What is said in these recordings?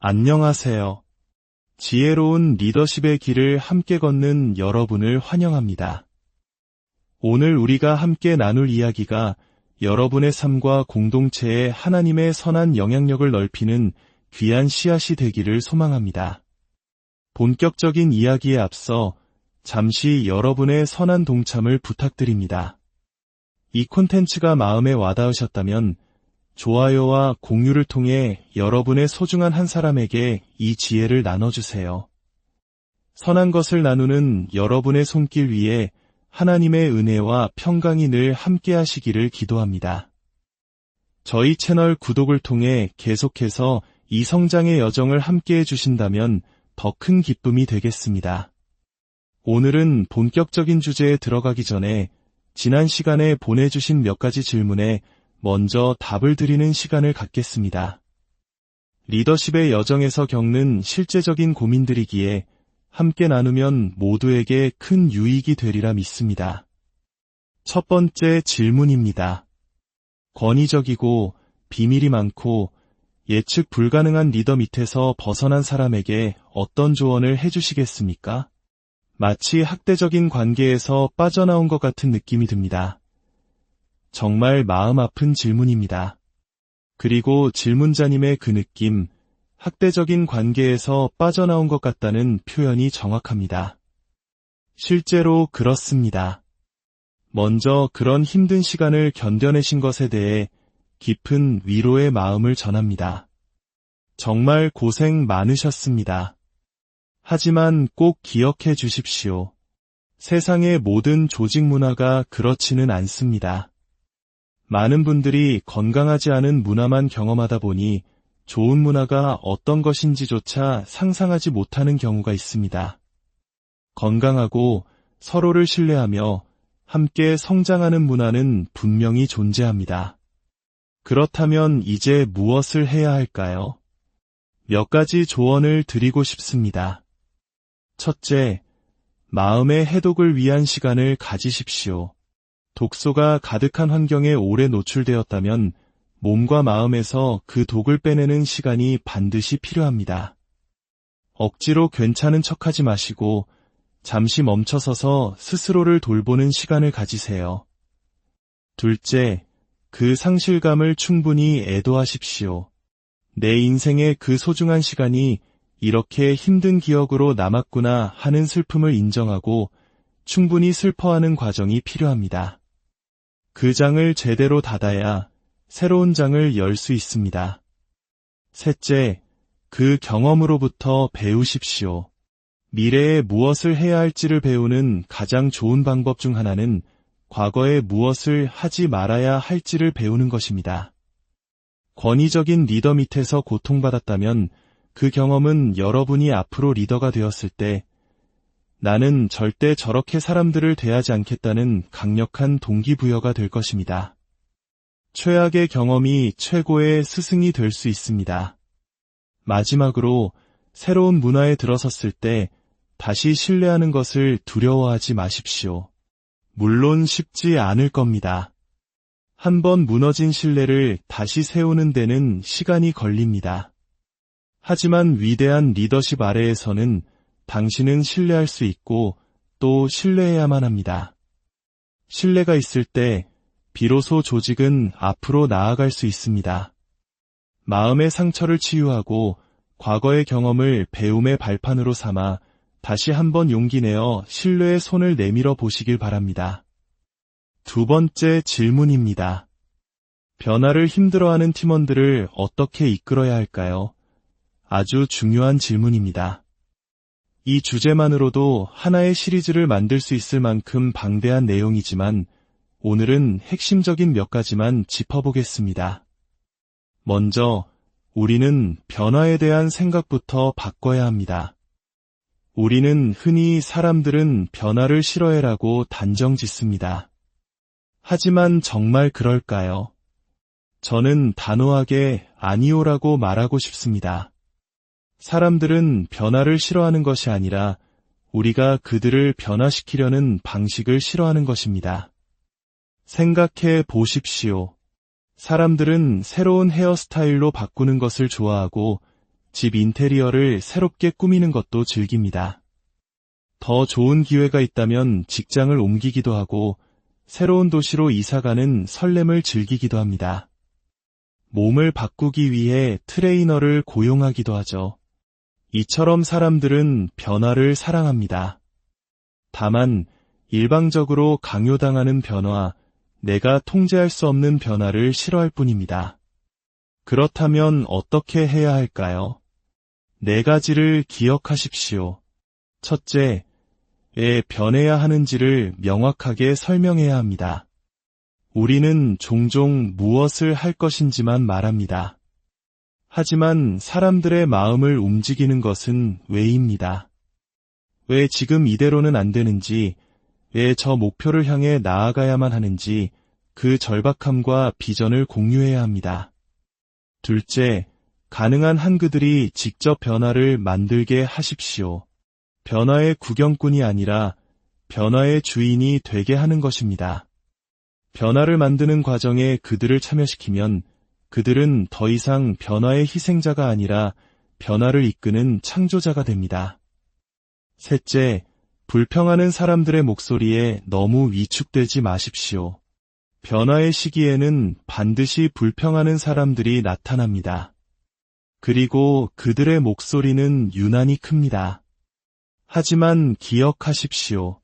안녕하세요. 지혜로운 리더십의 길을 함께 걷는 여러분을 환영합니다. 오늘 우리가 함께 나눌 이야기가 여러분의 삶과 공동체에 하나님의 선한 영향력을 넓히는 귀한 씨앗이 되기를 소망합니다. 본격적인 이야기에 앞서 잠시 여러분의 선한 동참을 부탁드립니다. 이 콘텐츠가 마음에 와닿으셨다면 좋아요와 공유를 통해 여러분의 소중한 한 사람에게 이 지혜를 나눠주세요. 선한 것을 나누는 여러분의 손길 위에 하나님의 은혜와 평강이 늘 함께 하시기를 기도합니다. 저희 채널 구독을 통해 계속해서 이 성장의 여정을 함께 해주신다면 더 큰 기쁨이 되겠습니다. 오늘은 본격적인 주제에 들어가기 전에 지난 시간에 보내주신 몇 가지 질문에 먼저 답을 드리는 시간을 갖겠습니다. 리더십의 여정에서 겪는 실제적인 고민들이기에 함께 나누면 모두에게 큰 유익이 되리라 믿습니다. 첫 번째 질문입니다. 권위적이고 비밀이 많고 예측 불가능한 리더 밑에서 벗어난 사람에게 어떤 조언을 해주시겠습니까? 마치 학대적인 관계에서 빠져나온 것 같은 느낌이 듭니다. 정말 마음 아픈 질문입니다. 그리고 질문자님의 그 느낌, 학대적인 관계에서 빠져나온 것 같다는 표현이 정확합니다. 실제로 그렇습니다. 먼저 그런 힘든 시간을 견뎌내신 것에 대해 깊은 위로의 마음을 전합니다. 정말 고생 많으셨습니다. 하지만 꼭 기억해 주십시오. 세상의 모든 조직 문화가 그렇지는 않습니다. 많은 분들이 건강하지 않은 문화만 경험하다 보니 좋은 문화가 어떤 것인지조차 상상하지 못하는 경우가 있습니다. 건강하고 서로를 신뢰하며 함께 성장하는 문화는 분명히 존재합니다. 그렇다면 이제 무엇을 해야 할까요? 몇 가지 조언을 드리고 싶습니다. 첫째, 마음의 해독을 위한 시간을 가지십시오. 독소가 가득한 환경에 오래 노출되었다면 몸과 마음에서 그 독을 빼내는 시간이 반드시 필요합니다. 억지로 괜찮은 척하지 마시고 잠시 멈춰서서 스스로를 돌보는 시간을 가지세요. 둘째, 그 상실감을 충분히 애도하십시오. 내 인생의 그 소중한 시간이 이렇게 힘든 기억으로 남았구나 하는 슬픔을 인정하고 충분히 슬퍼하는 과정이 필요합니다. 그 장을 제대로 닫아야 새로운 장을 열 수 있습니다. 셋째, 그 경험으로부터 배우십시오. 미래에 무엇을 해야 할지를 배우는 가장 좋은 방법 중 하나는 과거에 무엇을 하지 말아야 할지를 배우는 것입니다. 권위적인 리더 밑에서 고통받았다면 그 경험은 여러분이 앞으로 리더가 되었을 때 나는 절대 저렇게 사람들을 대하지 않겠다는 강력한 동기부여가 될 것입니다. 최악의 경험이 최고의 스승이 될 수 있습니다. 마지막으로 새로운 문화에 들어섰을 때 다시 신뢰하는 것을 두려워하지 마십시오. 물론 쉽지 않을 겁니다. 한번 무너진 신뢰를 다시 세우는 데는 시간이 걸립니다. 하지만 위대한 리더십 아래에서는 당신은 신뢰할 수 있고 또 신뢰해야만 합니다. 신뢰가 있을 때 비로소 조직은 앞으로 나아갈 수 있습니다. 마음의 상처를 치유하고 과거의 경험을 배움의 발판으로 삼아 다시 한번 용기 내어 신뢰의 손을 내밀어 보시길 바랍니다. 두 번째 질문입니다. 변화를 힘들어하는 팀원들을 어떻게 이끌어야 할까요? 아주 중요한 질문입니다. 이 주제만으로도 하나의 시리즈를 만들 수 있을 만큼 방대한 내용이지만 오늘은 핵심적인 몇 가지만 짚어보겠습니다. 먼저 우리는 변화에 대한 생각부터 바꿔야 합니다. 우리는 흔히 사람들은 변화를 싫어해라고 단정 짓습니다. 하지만 정말 그럴까요? 저는 단호하게 아니오라고 말하고 싶습니다. 사람들은 변화를 싫어하는 것이 아니라 우리가 그들을 변화시키려는 방식을 싫어하는 것입니다. 생각해 보십시오. 사람들은 새로운 헤어스타일로 바꾸는 것을 좋아하고 집 인테리어를 새롭게 꾸미는 것도 즐깁니다. 더 좋은 기회가 있다면 직장을 옮기기도 하고 새로운 도시로 이사가는 설렘을 즐기기도 합니다. 몸을 바꾸기 위해 트레이너를 고용하기도 하죠. 이처럼 사람들은 변화를 사랑합니다. 다만 일방적으로 강요당하는 변화, 내가 통제할 수 없는 변화를 싫어할 뿐입니다. 그렇다면 어떻게 해야 할까요? 4가지를 기억하십시오. 첫째, 왜 변해야 하는지를 명확하게 설명해야 합니다. 우리는 종종 무엇을 할 것인지만 말합니다. 하지만 사람들의 마음을 움직이는 것은 왜입니다. 왜 지금 이대로는 안 되는지, 왜 저 목표를 향해 나아가야만 하는지 그 절박함과 비전을 공유해야 합니다. 둘째, 가능한 한 그들이 직접 변화를 만들게 하십시오. 변화의 구경꾼이 아니라 변화의 주인이 되게 하는 것입니다. 변화를 만드는 과정에 그들을 참여시키면 그들은 더 이상 변화의 희생자가 아니라 변화를 이끄는 창조자가 됩니다. 셋째, 불평하는 사람들의 목소리에 너무 위축되지 마십시오. 변화의 시기에는 반드시 불평하는 사람들이 나타납니다. 그리고 그들의 목소리는 유난히 큽니다. 하지만 기억하십시오.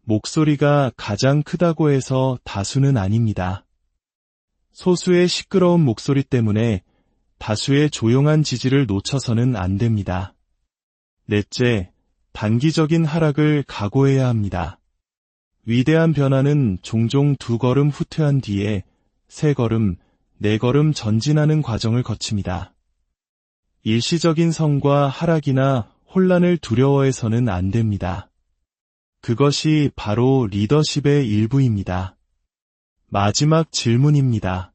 목소리가 가장 크다고 해서 다수는 아닙니다. 소수의 시끄러운 목소리 때문에 다수의 조용한 지지를 놓쳐서는 안 됩니다. 넷째, 단기적인 하락을 각오해야 합니다. 위대한 변화는 종종 2걸음 후퇴한 뒤에 3걸음, 4걸음 전진하는 과정을 거칩니다. 일시적인 성과 하락이나 혼란을 두려워해서는 안 됩니다. 그것이 바로 리더십의 일부입니다. 마지막 질문입니다.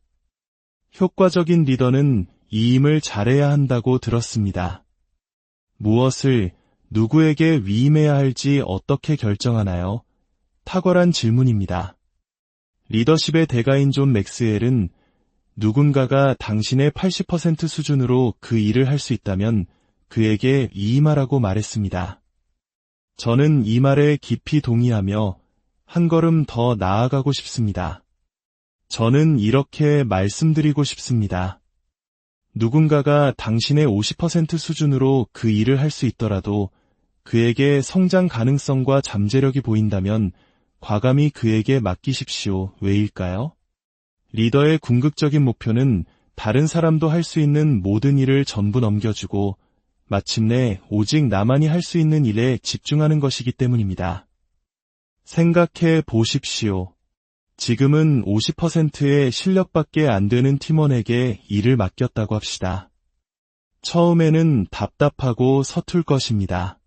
효과적인 리더는 이임을 잘해야 한다고 들었습니다. 무엇을, 누구에게 위임해야 할지 어떻게 결정하나요? 탁월한 질문입니다. 리더십의 대가인 존 맥스웰은 누군가가 당신의 80% 수준으로 그 일을 할 수 있다면 그에게 위임하라고 말했습니다. 저는 이 말에 깊이 동의하며 한 걸음 더 나아가고 싶습니다. 저는 이렇게 말씀드리고 싶습니다. 누군가가 당신의 50% 수준으로 그 일을 할 수 있더라도 그에게 성장 가능성과 잠재력이 보인다면 과감히 그에게 맡기십시오. 왜일까요? 리더의 궁극적인 목표는 다른 사람도 할 수 있는 모든 일을 전부 넘겨주고 마침내 오직 나만이 할 수 있는 일에 집중하는 것이기 때문입니다. 생각해 보십시오. 지금은 50%의 실력밖에 안 되는 팀원에게 일을 맡겼다고 합시다. 처음에는 답답하고 서툴 것입니다.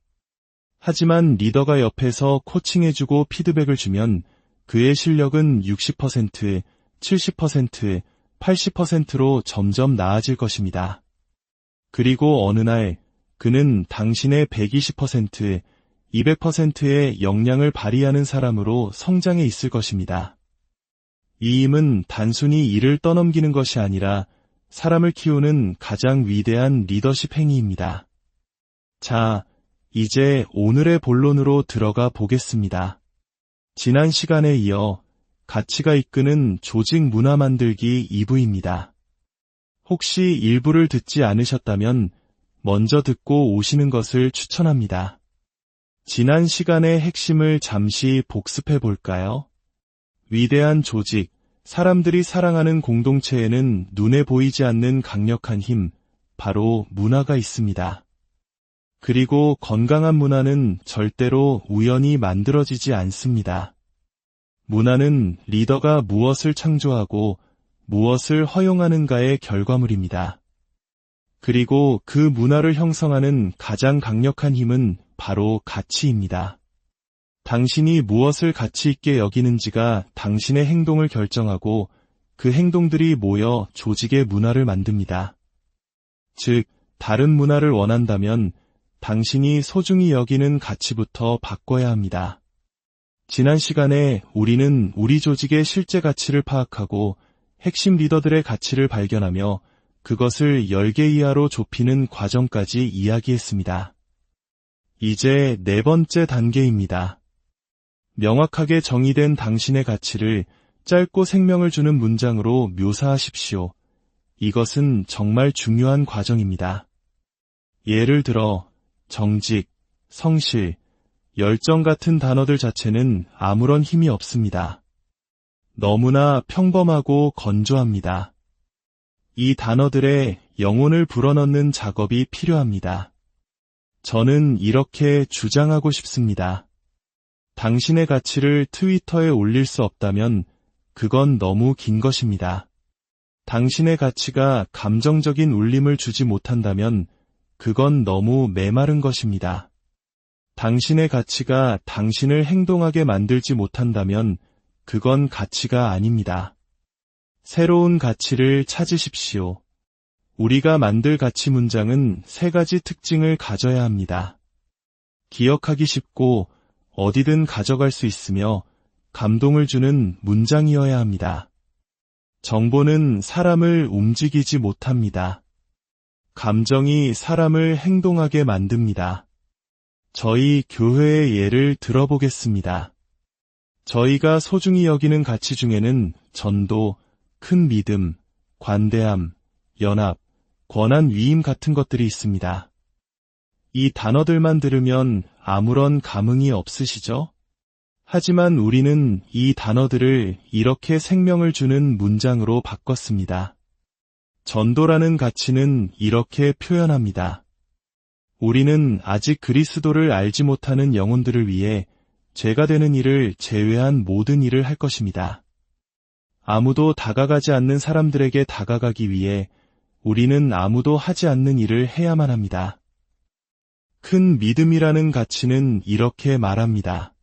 하지만 리더가 옆에서 코칭해주고 피드백을 주면 그의 실력은 60%, 70%, 80%로 점점 나아질 것입니다. 그리고 어느 날 그는 당신의 120%, 200%의 역량을 발휘하는 사람으로 성장해 있을 것입니다. 이 힘은 단순히 일을 떠넘기는 것이 아니라 사람을 키우는 가장 위대한 리더십 행위입니다. 자, 이제 오늘의 본론으로 들어가 보겠습니다. 지난 시간에 이어 가치가 이끄는 조직 문화 만들기 2부입니다. 혹시 1부를 듣지 않으셨다면 먼저 듣고 오시는 것을 추천합니다. 지난 시간의 핵심을 잠시 복습해 볼까요? 위대한 조직, 사람들이 사랑하는 공동체에는 눈에 보이지 않는 강력한 힘, 바로 문화가 있습니다. 그리고 건강한 문화는 절대로 우연히 만들어지지 않습니다. 문화는 리더가 무엇을 창조하고 무엇을 허용하는가의 결과물입니다. 그리고 그 문화를 형성하는 가장 강력한 힘은 바로 가치입니다. 당신이 무엇을 가치 있게 여기는지가 당신의 행동을 결정하고 그 행동들이 모여 조직의 문화를 만듭니다. 즉, 다른 문화를 원한다면 당신이 소중히 여기는 가치부터 바꿔야 합니다. 지난 시간에 우리는 우리 조직의 실제 가치를 파악하고 핵심 리더들의 가치를 발견하며 그것을 10개 이하로 좁히는 과정까지 이야기했습니다. 이제 네 번째 단계입니다. 명확하게 정의된 당신의 가치를 짧고 생명을 주는 문장으로 묘사하십시오. 이것은 정말 중요한 과정입니다. 예를 들어 정직, 성실, 열정 같은 단어들 자체는 아무런 힘이 없습니다. 너무나 평범하고 건조합니다. 이 단어들에 영혼을 불어넣는 작업이 필요합니다. 저는 이렇게 주장하고 싶습니다. 당신의 가치를 트위터에 올릴 수 없다면 그건 너무 긴 것입니다. 당신의 가치가 감정적인 울림을 주지 못한다면 그건 너무 메마른 것입니다. 당신의 가치가 당신을 행동하게 만들지 못한다면 그건 가치가 아닙니다. 새로운 가치를 찾으십시오. 우리가 만들 가치 문장은 3가지 특징을 가져야 합니다. 기억하기 쉽고 어디든 가져갈 수 있으며 감동을 주는 문장이어야 합니다. 정보는 사람을 움직이지 못합니다. 감정이 사람을 행동하게 만듭니다. 저희 교회의 예를 들어보겠습니다. 저희가 소중히 여기는 가치 중에는 전도, 큰 믿음, 관대함, 연합, 권한 위임 같은 것들이 있습니다. 이 단어들만 들으면 아무런 감흥이 없으시죠? 하지만 우리는 이 단어들을 이렇게 생명을 주는 문장으로 바꿨습니다. 전도라는 가치는 이렇게 표현합니다. 우리는 아직 그리스도를 알지 못하는 영혼들을 위해 죄가 되는 일을 제외한 모든 일을 할 것입니다. 아무도 다가가지 않는 사람들에게 다가가기 위해 우리는 아무도 하지 않는 일을 해야만 합니다. 큰 믿음이라는 가치는 이렇게 말합니다.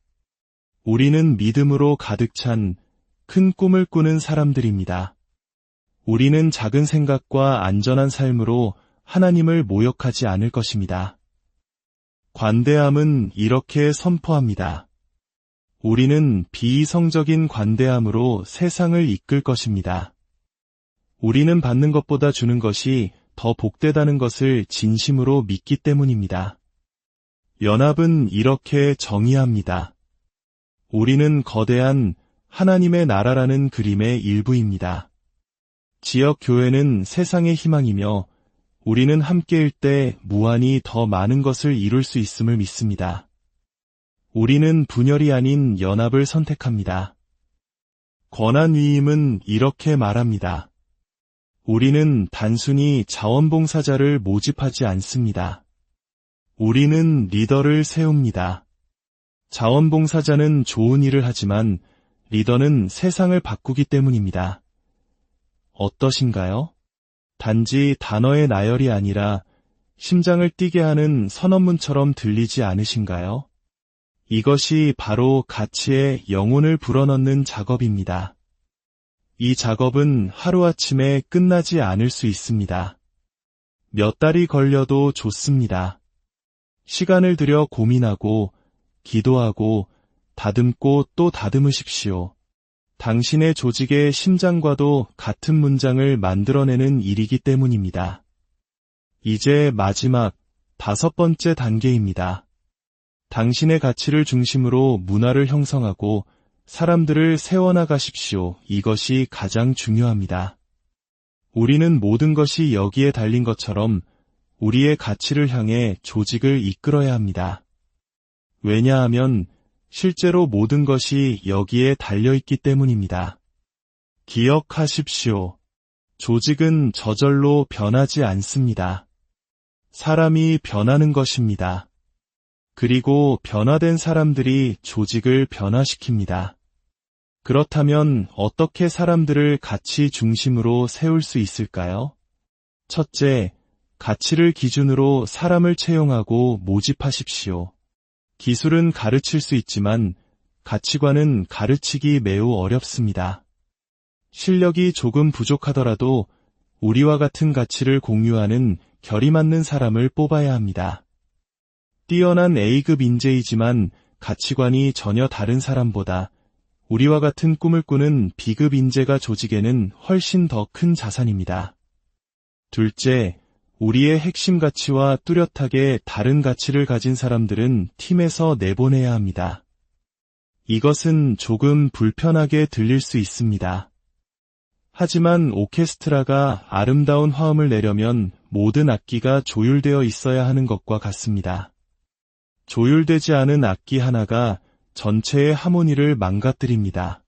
우리는 믿음으로 가득 찬 큰 꿈을 꾸는 사람들입니다. 우리는 작은 생각과 안전한 삶으로 하나님을 모욕하지 않을 것입니다. 관대함은 이렇게 선포합니다. 우리는 비이성적인 관대함으로 세상을 이끌 것입니다. 우리는 받는 것보다 주는 것이 더 복되다는 것을 진심으로 믿기 때문입니다. 연합은 이렇게 정의합니다. 우리는 거대한 하나님의 나라라는 그림의 일부입니다. 지역 교회는 세상의 희망이며 우리는 함께일 때 무한히 더 많은 것을 이룰 수 있음을 믿습니다. 우리는 분열이 아닌 연합을 선택합니다. 권한 위임은 이렇게 말합니다. 우리는 단순히 자원봉사자를 모집하지 않습니다. 우리는 리더를 세웁니다. 자원봉사자는 좋은 일을 하지만 리더는 세상을 바꾸기 때문입니다. 어떠신가요? 단지 단어의 나열이 아니라 심장을 뛰게 하는 선언문처럼 들리지 않으신가요? 이것이 바로 가치에 영혼을 불어넣는 작업입니다. 이 작업은 하루아침에 끝나지 않을 수 있습니다. 몇 달이 걸려도 좋습니다. 시간을 들여 고민하고 기도하고 다듬고 또 다듬으십시오. 당신의 조직의 심장과도 같은 문장을 만들어내는 일이기 때문입니다. 이제 마지막 5번째 단계입니다. 당신의 가치를 중심으로 문화를 형성하고 사람들을 세워나가십시오. 이것이 가장 중요합니다. 우리는 모든 것이 여기에 달린 것처럼 우리의 가치를 향해 조직을 이끌어야 합니다. 왜냐하면 실제로 모든 것이 여기에 달려있기 때문입니다. 기억하십시오. 조직은 저절로 변하지 않습니다. 사람이 변하는 것입니다. 그리고 변화된 사람들이 조직을 변화시킵니다. 그렇다면 어떻게 사람들을 가치 중심으로 세울 수 있을까요? 첫째, 가치를 기준으로 사람을 채용하고 모집하십시오. 기술은 가르칠 수 있지만 가치관은 가르치기 매우 어렵습니다. 실력이 조금 부족하더라도 우리와 같은 가치를 공유하는 결이 맞는 사람을 뽑아야 합니다. 뛰어난 A급 인재이지만 가치관이 전혀 다른 사람보다 우리와 같은 꿈을 꾸는 B급 인재가 조직에는 훨씬 더 큰 자산입니다. 둘째, 우리의 핵심 가치와 뚜렷하게 다른 가치를 가진 사람들은 팀에서 내보내야 합니다. 이것은 조금 불편하게 들릴 수 있습니다. 하지만 오케스트라가 아름다운 화음을 내려면 모든 악기가 조율되어 있어야 하는 것과 같습니다. 조율되지 않은 악기 하나가 전체의 하모니를 망가뜨립니다.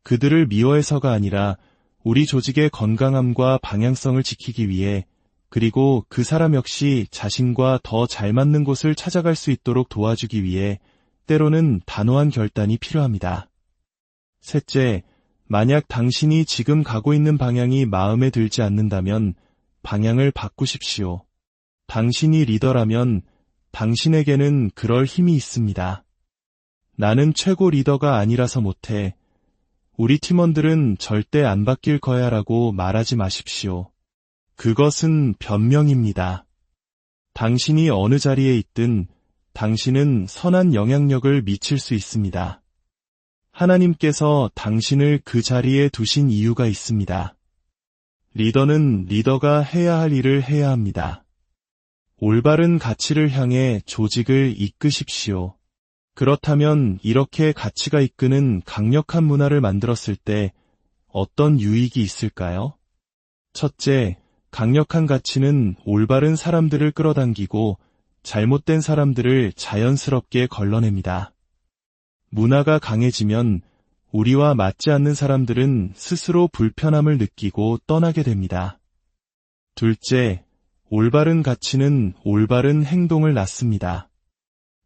그들을 미워해서가 아니라 우리 조직의 건강함과 방향성을 지키기 위해, 그리고 그 사람 역시 자신과 더 잘 맞는 곳을 찾아갈 수 있도록 도와주기 위해 때로는 단호한 결단이 필요합니다. 셋째, 만약 당신이 지금 가고 있는 방향이 마음에 들지 않는다면 방향을 바꾸십시오. 당신이 리더라면 당신에게는 그럴 힘이 있습니다. 나는 최고 리더가 아니라서 못해. 우리 팀원들은 절대 안 바뀔 거야 라고 말하지 마십시오. 그것은 변명입니다. 당신이 어느 자리에 있든 당신은 선한 영향력을 미칠 수 있습니다. 하나님께서 당신을 그 자리에 두신 이유가 있습니다. 리더는 리더가 해야 할 일을 해야 합니다. 올바른 가치를 향해 조직을 이끄십시오. 그렇다면 이렇게 가치가 이끄는 강력한 문화를 만들었을 때 어떤 유익이 있을까요? 첫째, 강력한 가치는 올바른 사람들을 끌어당기고 잘못된 사람들을 자연스럽게 걸러냅니다. 문화가 강해지면 우리와 맞지 않는 사람들은 스스로 불편함을 느끼고 떠나게 됩니다. 둘째, 올바른 가치는 올바른 행동을 낳습니다.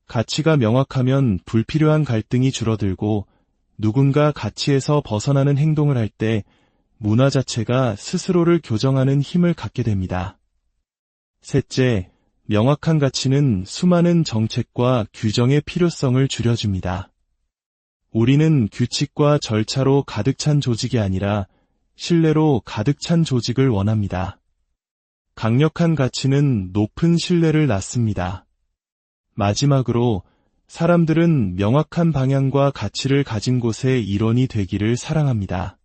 가치가 명확하면 불필요한 갈등이 줄어들고 누군가 가치에서 벗어나는 행동을 할 때 문화 자체가 스스로를 교정하는 힘을 갖게 됩니다. 셋째, 명확한 가치는 수많은 정책과 규정의 필요성을 줄여줍니다. 우리는 규칙과 절차로 가득 찬 조직이 아니라 신뢰로 가득 찬 조직을 원합니다. 강력한 가치는 높은 신뢰를 낳습니다. 마지막으로, 사람들은 명확한 방향과 가치를 가진 곳의 일원이 되기를 사랑합니다.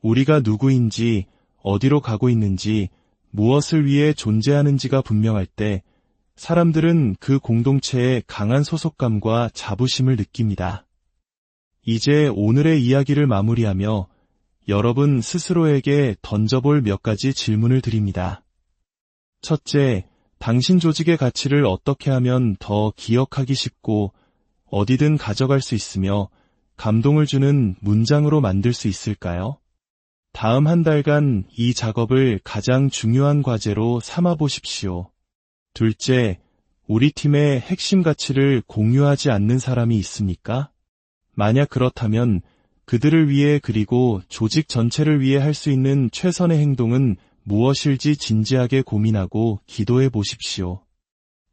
우리가 누구인지, 어디로 가고 있는지, 무엇을 위해 존재하는지가 분명할 때 사람들은 그 공동체에 강한 소속감과 자부심을 느낍니다. 이제 오늘의 이야기를 마무리하며 여러분 스스로에게 던져볼 몇 가지 질문을 드립니다. 첫째, 당신 조직의 가치를 어떻게 하면 더 기억하기 쉽고 어디든 가져갈 수 있으며 감동을 주는 문장으로 만들 수 있을까요? 다음 한 달간 이 작업을 가장 중요한 과제로 삼아 보십시오. 둘째, 우리 팀의 핵심 가치를 공유하지 않는 사람이 있습니까? 만약 그렇다면 그들을 위해 그리고 조직 전체를 위해 할 수 있는 최선의 행동은 무엇일지 진지하게 고민하고 기도해 보십시오.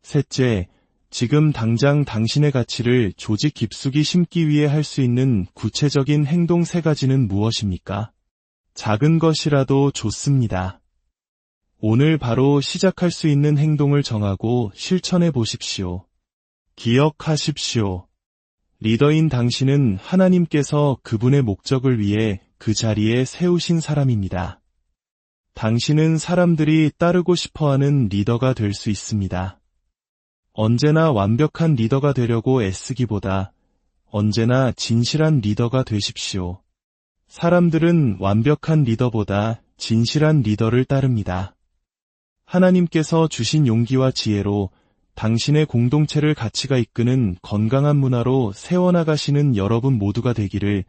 셋째, 지금 당장 당신의 가치를 조직 깊숙이 심기 위해 할 수 있는 구체적인 행동 3가지는 무엇입니까? 작은 것이라도 좋습니다. 오늘 바로 시작할 수 있는 행동을 정하고 실천해 보십시오. 기억하십시오. 리더인 당신은 하나님께서 그분의 목적을 위해 그 자리에 세우신 사람입니다. 당신은 사람들이 따르고 싶어하는 리더가 될 수 있습니다. 언제나 완벽한 리더가 되려고 애쓰기보다 언제나 진실한 리더가 되십시오. 사람들은 완벽한 리더보다 진실한 리더를 따릅니다. 하나님께서 주신 용기와 지혜로 당신의 공동체를 가치가 이끄는 건강한 문화로 세워나가시는 여러분 모두가 되기를